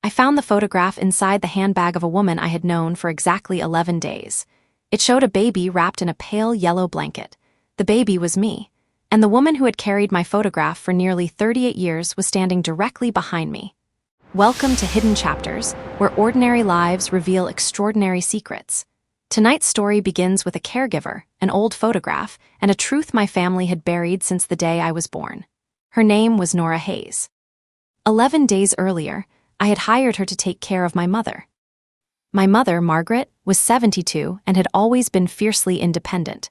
I found the photograph inside the handbag of a woman I had known for exactly 11 days. It showed a baby wrapped in a pale yellow blanket. The baby was me, and the woman who had carried my photograph for nearly 38 years was standing directly behind me. Welcome to Hidden Chapters, where ordinary lives reveal extraordinary secrets. Tonight's story begins with a caregiver, an old photograph, and a truth my family had buried since the day I was born. Her name was Nora Hayes. 11 days earlier, I had hired her to take care of my mother. My mother, Margaret, was 72 and had always been fiercely independent.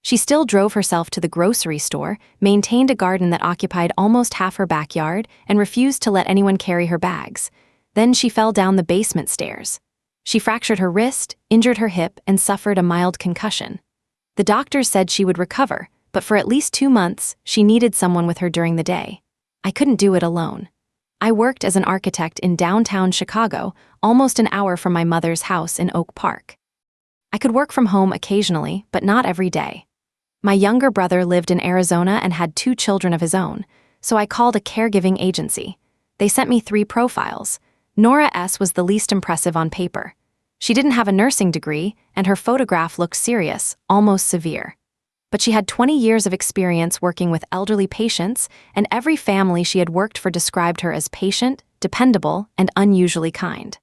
She still drove herself to the grocery store, maintained a garden that occupied almost half her backyard, and refused to let anyone carry her bags. Then she fell down the basement stairs. She fractured her wrist, injured her hip, and suffered a mild concussion. The doctors said she would recover, but for at least 2 months, she needed someone with her during the day. I couldn't do it alone. I worked as an architect in downtown Chicago, almost an hour from my mother's house in Oak Park. I could work from home occasionally, but not every day. My younger brother lived in Arizona and had 2 children of his own, so I called a caregiving agency. They sent me 3 profiles. Nora S. was the least impressive on paper. She didn't have a nursing degree, and her photograph looked serious, almost severe. But she had 20 years of experience working with elderly patients, and every family she had worked for described her as patient, dependable, and unusually kind.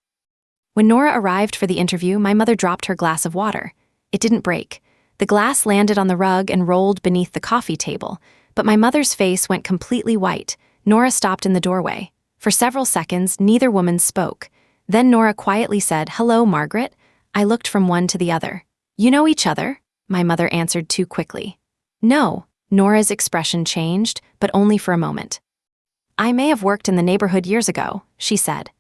When Nora arrived for the interview, my mother dropped her glass of water. It didn't break. The glass landed on the rug and rolled beneath the coffee table, but my mother's face went completely white. Nora stopped in the doorway. For several seconds, neither woman spoke. Then Nora quietly said, "Hello, Margaret." I looked from one to the other. "You know each other?" My mother answered too quickly. "No." Nora's expression changed, but only for a moment. "I may have worked in the neighborhood years ago," she said.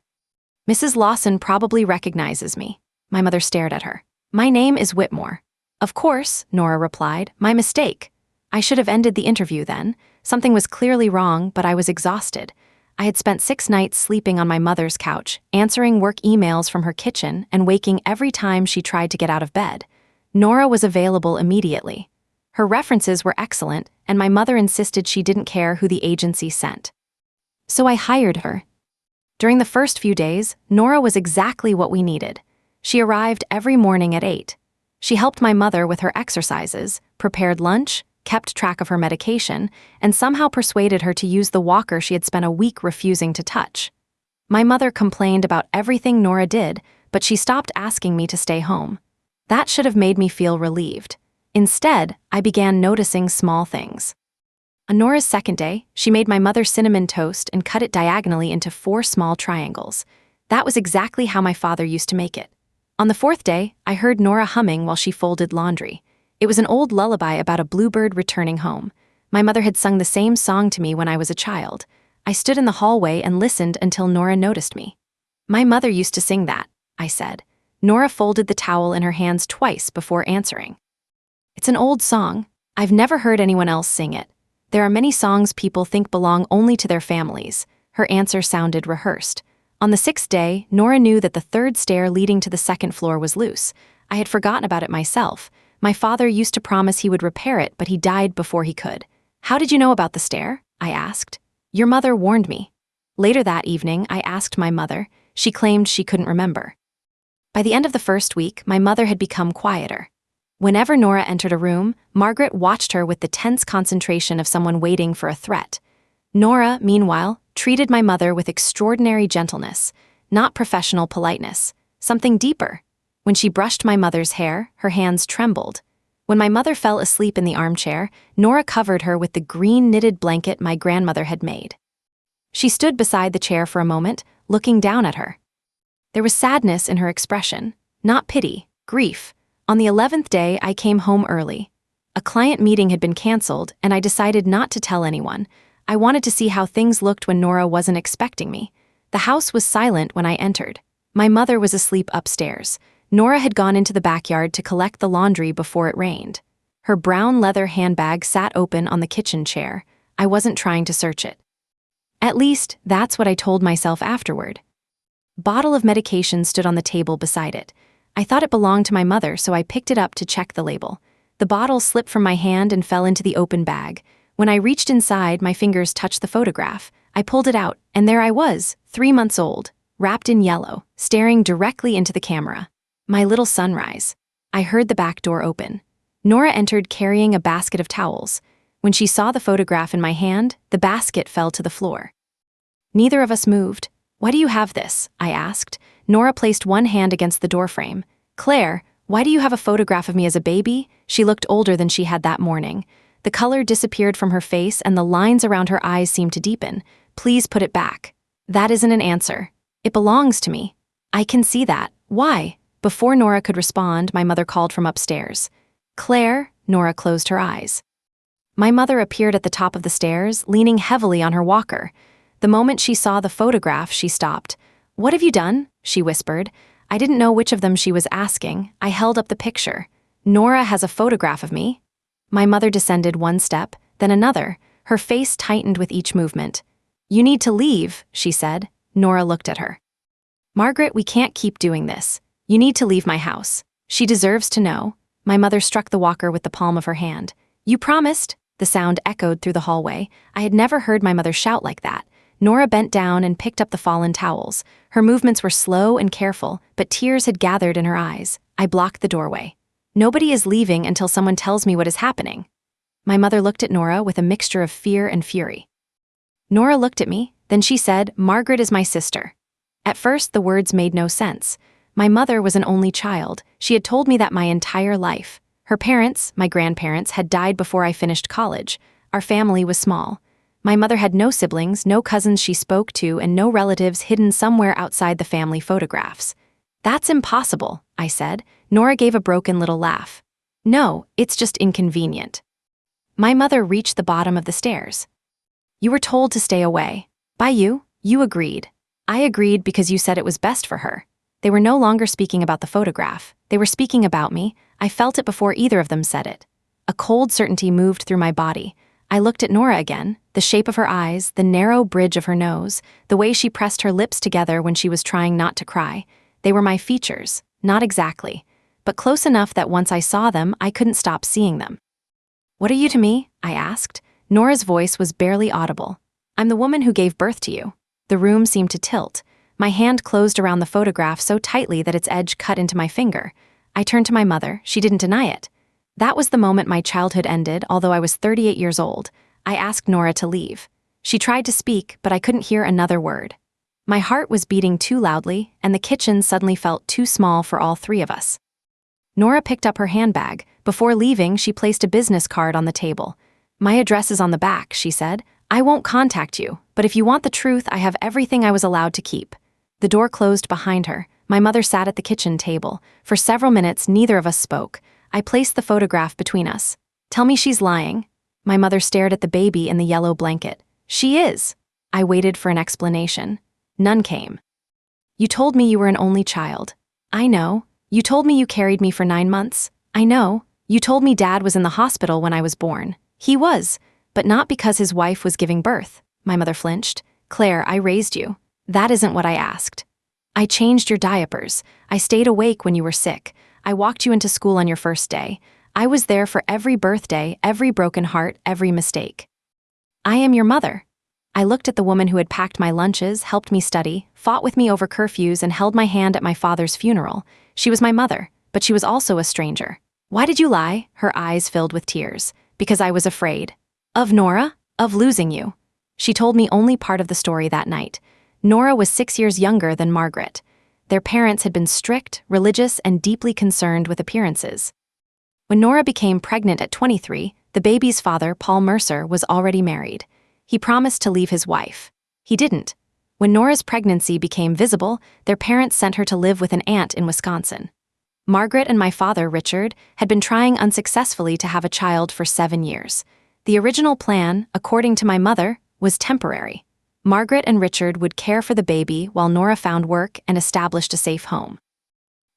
"Mrs. Lawson probably recognizes me." My mother stared at her. "My name is Whitmore." "Of course," Nora replied. "My mistake. I should have ended the interview then. Something was clearly wrong, but I was exhausted. I had spent 6 nights sleeping on my mother's couch, answering work emails from her kitchen, and waking every time she tried to get out of bed. Nora was available immediately. Her references were excellent, and my mother insisted she didn't care who the agency sent. So I hired her. During the first few days, Nora was exactly what we needed. She arrived every morning at 8. She helped my mother with her exercises, prepared lunch, kept track of her medication, and somehow persuaded her to use the walker she had spent a week refusing to touch. My mother complained about everything Nora did, but she stopped asking me to stay home. That should have made me feel relieved. Instead, I began noticing small things. On Nora's second day, she made my mother cinnamon toast and cut it diagonally into 4 small triangles. That was exactly how my father used to make it. On the 4th day, I heard Nora humming while she folded laundry. It was an old lullaby about a bluebird returning home. My mother had sung the same song to me when I was a child. I stood in the hallway and listened until Nora noticed me. "My mother used to sing that," I said. Nora folded the towel in her hands twice before answering. "It's an old song. I've never heard anyone else sing it. There are many songs people think belong only to their families." Her answer sounded rehearsed. On the 6th day, Nora knew that the 3rd stair leading to the 2nd floor was loose. I had forgotten about it myself. My father used to promise he would repair it, but he died before he could. "How did you know about the stair?" I asked. "Your mother warned me." Later that evening, I asked my mother. She claimed she couldn't remember. By the end of the first week, my mother had become quieter. Whenever Nora entered a room, Margaret watched her with the tense concentration of someone waiting for a threat. Nora, meanwhile, treated my mother with extraordinary gentleness, not professional politeness, something deeper. When she brushed my mother's hair, her hands trembled. When my mother fell asleep in the armchair, Nora covered her with the green knitted blanket my grandmother had made. She stood beside the chair for a moment, looking down at her. There was sadness in her expression, not pity, grief. On the 11th day, I came home early. A client meeting had been canceled, and I decided not to tell anyone. I wanted to see how things looked when Nora wasn't expecting me. The house was silent when I entered. My mother was asleep upstairs. Nora had gone into the backyard to collect the laundry before it rained. Her brown leather handbag sat open on the kitchen chair. I wasn't trying to search it. At least, that's what I told myself afterward. Bottle of medication stood on the table beside it. I thought it belonged to my mother, so I picked it up to check the label. The bottle slipped from my hand and fell into the open bag. When I reached inside, my fingers touched the photograph. I pulled it out, and there I was, 3 months old. wrapped in yellow, staring directly into the camera. My little sunrise. I heard the back door open. Nora entered carrying a basket of towels. When she saw the photograph in my hand, the basket fell to the floor. Neither of us moved. "Why do you have this?" I asked. Nora placed one hand against the doorframe. "Claire, why do you have a photograph of me as a baby?" She looked older than she had that morning. The color disappeared from her face and the lines around her eyes seemed to deepen. "Please put it back." "That isn't an answer. It belongs to me." "I can see that. Why?" Before Nora could respond, my mother called from upstairs. "Claire," Nora closed her eyes. My mother appeared at the top of the stairs, leaning heavily on her walker. The moment she saw the photograph, she stopped. "What have you done?" she whispered. I didn't know which of them she was asking. I held up the picture. "Nora has a photograph of me." My mother descended one step, then another. Her face tightened with each movement. "You need to leave," she said. Nora looked at her. "Margaret, we can't keep doing this. You need to leave my house. She deserves to know." My mother struck the walker with the palm of her hand. "You promised." The sound echoed through the hallway. I had never heard my mother shout like that. Nora bent down and picked up the fallen towels. Her movements were slow and careful, but tears had gathered in her eyes. I blocked the doorway. "Nobody is leaving until someone tells me what is happening." My mother looked at Nora with a mixture of fear and fury. Nora looked at me, then she said, "Margaret is my sister." At first, the words made no sense. My mother was an only child. She had told me that my entire life. Her parents, my grandparents, had died before I finished college. Our family was small. My mother had no siblings, no cousins she spoke to, and no relatives hidden somewhere outside the family photographs. "That's impossible," I said. Nora gave a broken little laugh. "No, it's just inconvenient." My mother reached the bottom of the stairs. "You were told to stay away. By you. You agreed." "I agreed because you said it was best for her." They were no longer speaking about the photograph. They were speaking about me. I felt it before either of them said it. A cold certainty moved through my body. I looked at Nora again, the shape of her eyes, the narrow bridge of her nose, the way she pressed her lips together when she was trying not to cry. They were my features, not exactly, but close enough that once I saw them, I couldn't stop seeing them. "What are you to me?" I asked. Nora's voice was barely audible. "I'm the woman who gave birth to you." The room seemed to tilt. My hand closed around the photograph so tightly that its edge cut into my finger. I turned to my mother. She didn't deny it. That was the moment my childhood ended, although I was 38 years old. I asked Nora to leave. She tried to speak, but I couldn't hear another word. My heart was beating too loudly, and the kitchen suddenly felt too small for all three of us. Nora picked up her handbag. Before leaving, she placed a business card on the table. "My address is on the back," she said. "I won't contact you, but if you want the truth, I have everything I was allowed to keep." The door closed behind her. My mother sat at the kitchen table. For several minutes, neither of us spoke. I placed the photograph between us. "Tell me she's lying." My mother stared at the baby in the yellow blanket. "She is." I waited for an explanation. None came. "You told me you were an only child." "I know." "You told me you carried me for 9 months." "I know." "You told me Dad was in the hospital when I was born." "He was, but not because his wife was giving birth." My mother flinched. "Claire, I raised you." "That isn't what I asked." "I changed your diapers. I stayed awake when you were sick. I walked you into school on your first day. I was there for every birthday, every broken heart, every mistake." "I am your mother." I looked at the woman who had packed my lunches, helped me study, fought with me over curfews, and held my hand at my father's funeral. She was my mother, but she was also a stranger. "Why did you lie?" Her eyes filled with tears. "Because I was afraid." "Of Nora? Of losing you?" She told me only part of the story that night. Nora was 6 years younger than Margaret. Their parents had been strict, religious, and deeply concerned with appearances. When Nora became pregnant at 23, the baby's father, Paul Mercer, was already married. He promised to leave his wife. He didn't. When Nora's pregnancy became visible, their parents sent her to live with an aunt in Wisconsin. Margaret and my father, Richard, had been trying unsuccessfully to have a child for 7 years. The original plan, according to my mother, was temporary. Margaret and Richard would care for the baby while Nora found work and established a safe home.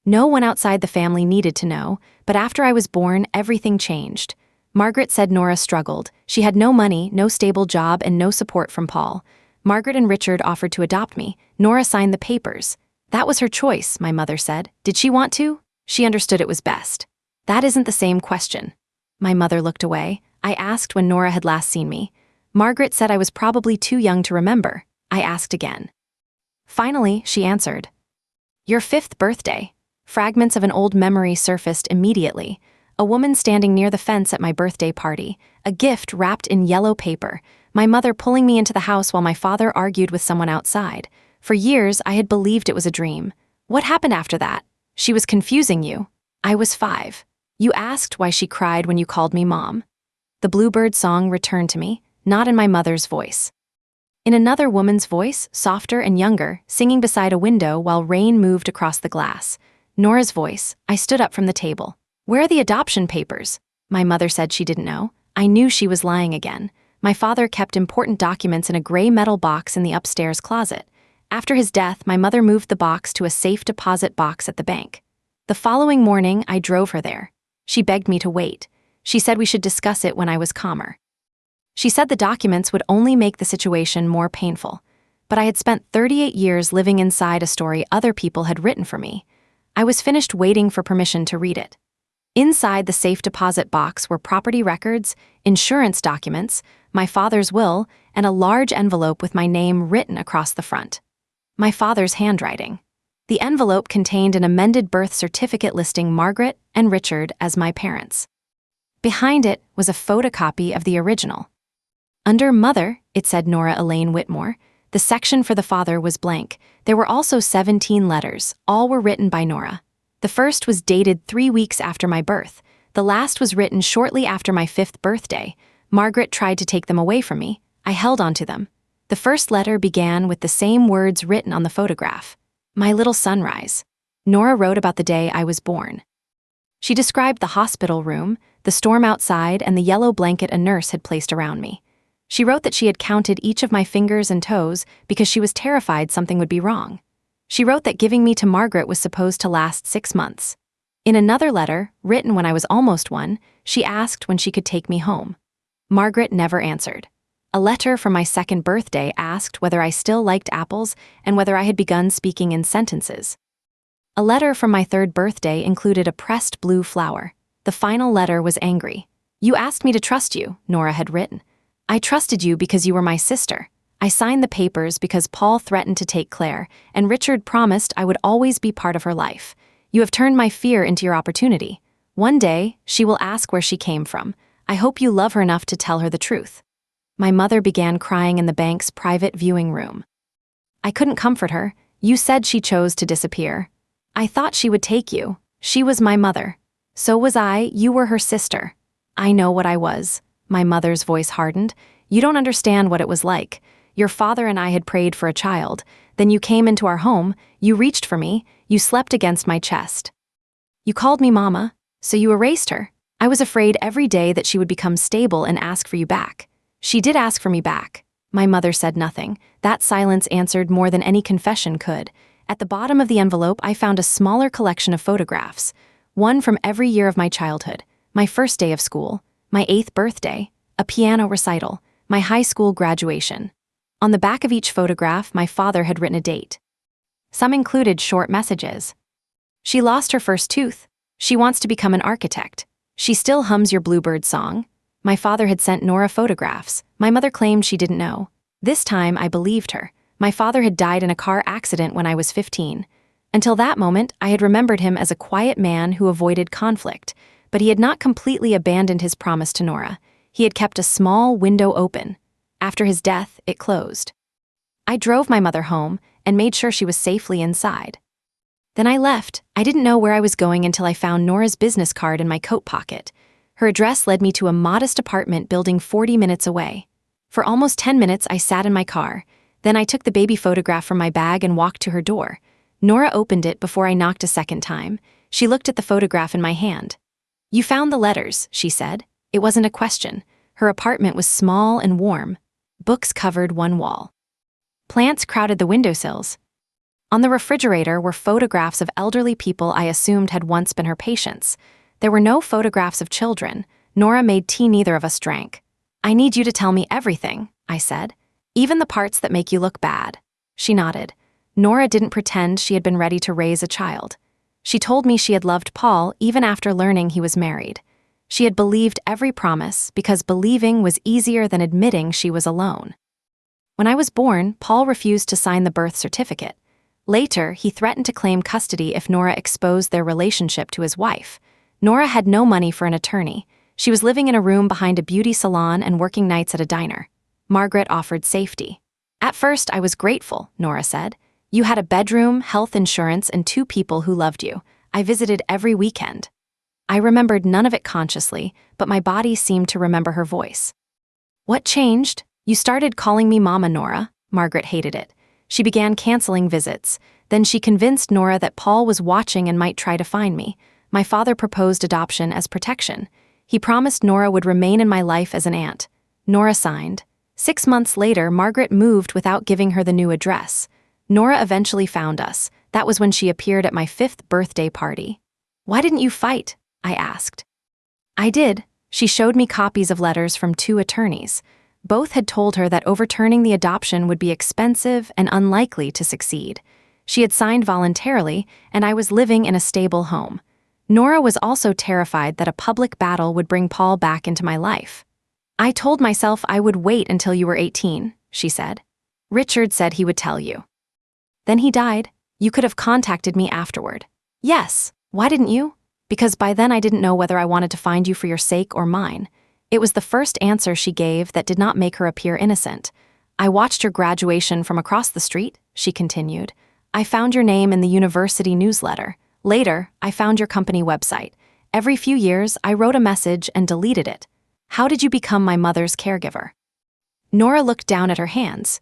No one outside the family needed to know, but after I was born, everything changed. Margaret said Nora struggled. She had no money, no stable job, and no support from Paul. Margaret and Richard offered to adopt me. Nora signed the papers. That was her choice, my mother said. Did she want to? She understood it was best. That isn't the same question. My mother looked away. I asked when Nora had last seen me. Margaret said I was probably too young to remember. I asked again. Finally, she answered. Your 5th birthday. Fragments of an old memory surfaced immediately. A woman standing near the fence at my birthday party, a gift wrapped in yellow paper, my mother pulling me into the house while my father argued with someone outside. For years, I had believed it was a dream. What happened after that? She was confusing you. I was 5. You asked why she cried when you called me Mom. The bluebird song returned to me, not in my mother's voice. In another woman's voice, softer and younger, singing beside a window while rain moved across the glass. Nora's voice. I stood up from the table. Where are the adoption papers? My mother said she didn't know. I knew she was lying again. My father kept important documents in a gray metal box in the upstairs closet. After his death, my mother moved the box to a safe deposit box at the bank. The following morning, I drove her there. She begged me to wait. She said we should discuss it when I was calmer. She said the documents would only make the situation more painful. But I had spent 38 years living inside a story other people had written for me. I was finished waiting for permission to read it. Inside the safe deposit box were property records, insurance documents, my father's will, and a large envelope with my name written across the front. My father's handwriting. The envelope contained an amended birth certificate listing Margaret and Richard as my parents. Behind it was a photocopy of the original. Under Mother, it said Nora Elaine Whitmore. The section for the father was blank. There were also 17 letters. All were written by Nora. The first was dated 3 weeks after my birth. The last was written shortly after my 5th birthday. Margaret tried to take them away from me. I held onto them. The first letter began with the same words written on the photograph. My little sunrise. Nora wrote about the day I was born. She described the hospital room, the storm outside, and the yellow blanket a nurse had placed around me. She wrote that she had counted each of my fingers and toes because she was terrified something would be wrong. She wrote that giving me to Margaret was supposed to last 6 months. In another letter, written when I was almost 1, she asked when she could take me home. Margaret never answered. A letter from my 2nd birthday asked whether I still liked apples and whether I had begun speaking in sentences. A letter from my 3rd birthday included a pressed blue flower. The final letter was angry. You asked me to trust you, Nora had written. I trusted you because you were my sister. I signed the papers because Paul threatened to take Claire, and Richard promised I would always be part of her life. You have turned my fear into your opportunity. One day, she will ask where she came from. I hope you love her enough to tell her the truth. My mother began crying in the bank's private viewing room. I couldn't comfort her. You said she chose to disappear. I thought she would take you. She was my mother. So was I. You were her sister. I know what I was. My mother's voice hardened. You don't understand what it was like. Your father and I had prayed for a child. Then you came into our home, you reached for me, you slept against my chest. You called me Mama, so you erased her. I was afraid every day that she would become stable and ask for you back. She did ask for me back. My mother said nothing. That silence answered more than any confession could. At the bottom of the envelope, I found a smaller collection of photographs. One from every year of my childhood, my first day of school, my 8th birthday, a piano recital, my high school graduation. On the back of each photograph, my father had written a date. Some included short messages. She lost her first tooth. She wants to become an architect. She still hums your bluebird song. My father had sent Nora photographs. My mother claimed she didn't know. This time, I believed her. My father had died in a car accident when I was 15. Until that moment, I had remembered him as a quiet man who avoided conflict, but he had not completely abandoned his promise to Nora. He had kept a small window open. After his death, it closed. I drove my mother home and made sure she was safely inside. Then I left. I didn't know where I was going until I found Nora's business card in my coat pocket. Her address led me to a modest apartment building 40 minutes away. For almost 10 minutes, I sat in my car. Then I took the baby photograph from my bag and walked to her door. Nora opened it before I knocked a second time. She looked at the photograph in my hand. You found the letters, she said. It wasn't a question. Her apartment was small and warm. Books covered one wall. Plants crowded the windowsills. On the refrigerator were photographs of elderly people I assumed had once been her patients. There were no photographs of children. Nora made tea neither of us drank. I need you to tell me everything, I said. Even the parts that make you look bad. She nodded. Nora didn't pretend she had been ready to raise a child. She told me she had loved Paul even after learning he was married. She had believed every promise because believing was easier than admitting she was alone. When I was born, Paul refused to sign the birth certificate. Later, he threatened to claim custody if Nora exposed their relationship to his wife. Nora had no money for an attorney. She was living in a room behind a beauty salon and working nights at a diner. Margaret offered safety. At first, I was grateful, Nora said. You had a bedroom, health insurance, and 2 people who loved you. I visited every weekend. I remembered none of it consciously, but my body seemed to remember her voice. What changed? You started calling me Mama, Nora. Margaret hated it. She began canceling visits. Then she convinced Nora that Paul was watching and might try to find me. My father proposed adoption as protection. He promised Nora would remain in my life as an aunt. Nora signed. 6 months later, Margaret moved without giving her the new address. Nora eventually found us. That was when she appeared at my 5th birthday party. Why didn't you fight? I asked. I did. She showed me copies of letters from 2 attorneys. Both had told her that overturning the adoption would be expensive and unlikely to succeed. She had signed voluntarily, and I was living in a stable home. Nora was also terrified that a public battle would bring Paul back into my life. I told myself I would wait until you were 18, she said. Richard said he would tell you. Then he died. You could have contacted me afterward. Yes. Why didn't you? Because by then I didn't know whether I wanted to find you for your sake or mine. It was the first answer she gave that did not make her appear innocent. I watched your graduation from across the street, she continued. I found your name in the university newsletter. Later, I found your company website. Every few years, I wrote a message and deleted it. How did you become my mother's caregiver? Nora looked down at her hands.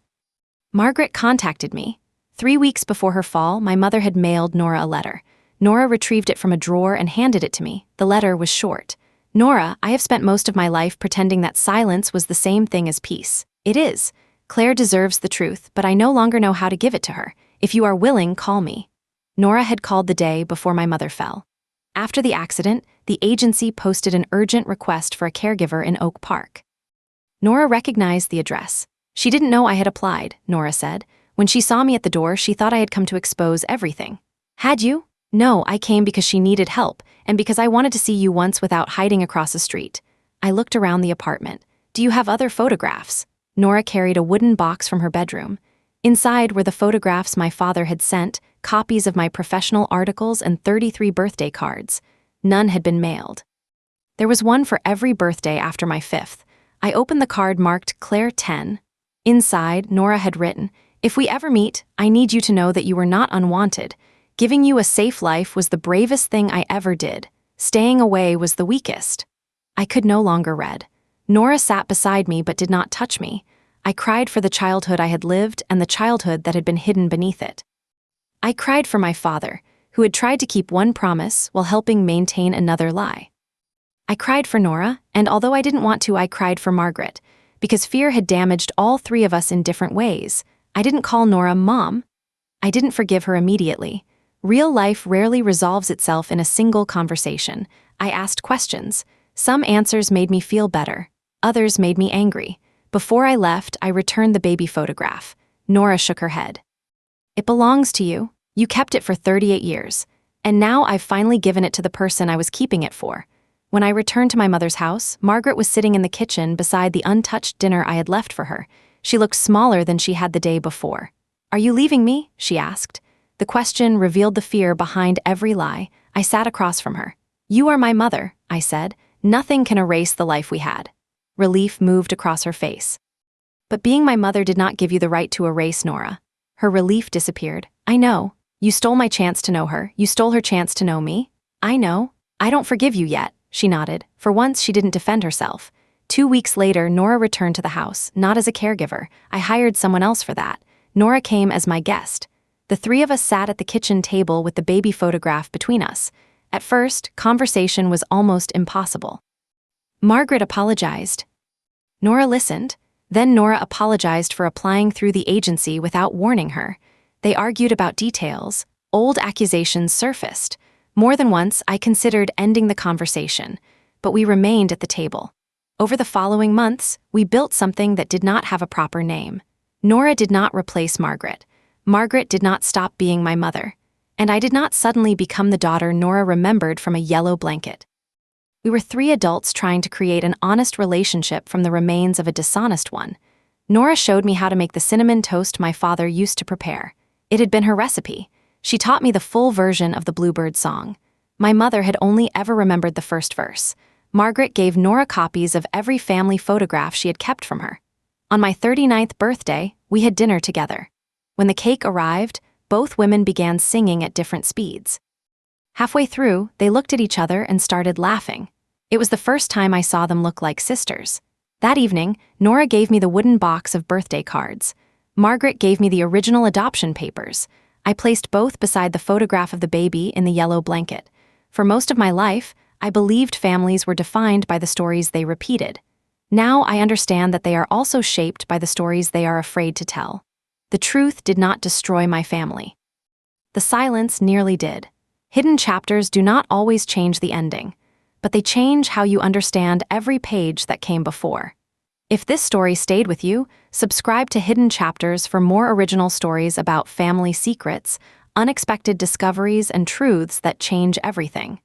Margaret contacted me. 3 weeks before her fall, my mother had mailed Nora a letter. Nora retrieved it from a drawer and handed it to me. The letter was short. Nora, I have spent most of my life pretending that silence was the same thing as peace. It is. Claire deserves the truth, but I no longer know how to give it to her. If you are willing, call me. Nora had called the day before my mother fell. After the accident, the agency posted an urgent request for a caregiver in Oak Park. Nora recognized the address. She didn't know I had applied, Nora said. When she saw me at the door, she thought I had come to expose everything. Had you? No, I came because she needed help, and because I wanted to see you once without hiding across the street. I looked around the apartment. Do you have other photographs? Nora carried a wooden box from her bedroom. Inside were the photographs my father had sent, copies of my professional articles, and 33 birthday cards. None had been mailed. There was one for every birthday after my 5th. I opened the card marked Claire 10. Inside, Nora had written, If we ever meet, I need you to know that you were not unwanted. Giving you a safe life was the bravest thing I ever did. Staying away was the weakest. I could no longer read. Nora sat beside me but did not touch me. I cried for the childhood I had lived and the childhood that had been hidden beneath it. I cried for my father, who had tried to keep one promise while helping maintain another lie. I cried for Nora, and although I didn't want to, I cried for Margaret, because fear had damaged all 3 of us in different ways. I didn't call Nora Mom. I didn't forgive her immediately. Real life rarely resolves itself in a single conversation. I asked questions. Some answers made me feel better. Others made me angry. Before I left, I returned the baby photograph. Nora shook her head. It belongs to you. You kept it for 38 years. And now I've finally given it to the person I was keeping it for. When I returned to my mother's house, Margaret was sitting in the kitchen beside the untouched dinner I had left for her. She looked smaller than she had the day before. Are you leaving me? She asked. The question revealed the fear behind every lie. I sat across from her. You are my mother, I said. Nothing can erase the life we had. Relief moved across her face. But being my mother did not give you the right to erase Nora. Her relief disappeared. I know. You stole my chance to know her. You stole her chance to know me. I know. I don't forgive you yet, she nodded. For once, she didn't defend herself. 2 weeks later, Nora returned to the house, not as a caregiver. I hired someone else for that. Nora came as my guest. The 3 of us sat at the kitchen table with the baby photograph between us. At first, conversation was almost impossible. Margaret apologized. Nora listened. Then Nora apologized for applying through the agency without warning her. They argued about details. Old accusations surfaced. More than once, I considered ending the conversation, but we remained at the table. Over the following months, we built something that did not have a proper name. Nora did not replace Margaret. Margaret did not stop being my mother. And I did not suddenly become the daughter Nora remembered from a yellow blanket. We were 3 adults trying to create an honest relationship from the remains of a dishonest one. Nora showed me how to make the cinnamon toast my father used to prepare. It had been her recipe. She taught me the full version of the Bluebird song. My mother had only ever remembered the first verse. Margaret gave Nora copies of every family photograph she had kept from her. On my 39th birthday, we had dinner together. When the cake arrived, both women began singing at different speeds. Halfway through, they looked at each other and started laughing. It was the first time I saw them look like sisters. That evening, Nora gave me the wooden box of birthday cards. Margaret gave me the original adoption papers. I placed both beside the photograph of the baby in the yellow blanket. For most of my life, I believed families were defined by the stories they repeated. Now I understand that they are also shaped by the stories they are afraid to tell. The truth did not destroy my family. The silence nearly did. Hidden chapters do not always change the ending, but they change how you understand every page that came before. If this story stayed with you, subscribe to Hidden Chapters for more original stories about family secrets, unexpected discoveries, and truths that change everything.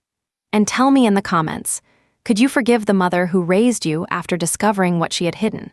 And tell me in the comments, could you forgive the mother who raised you after discovering what she had hidden?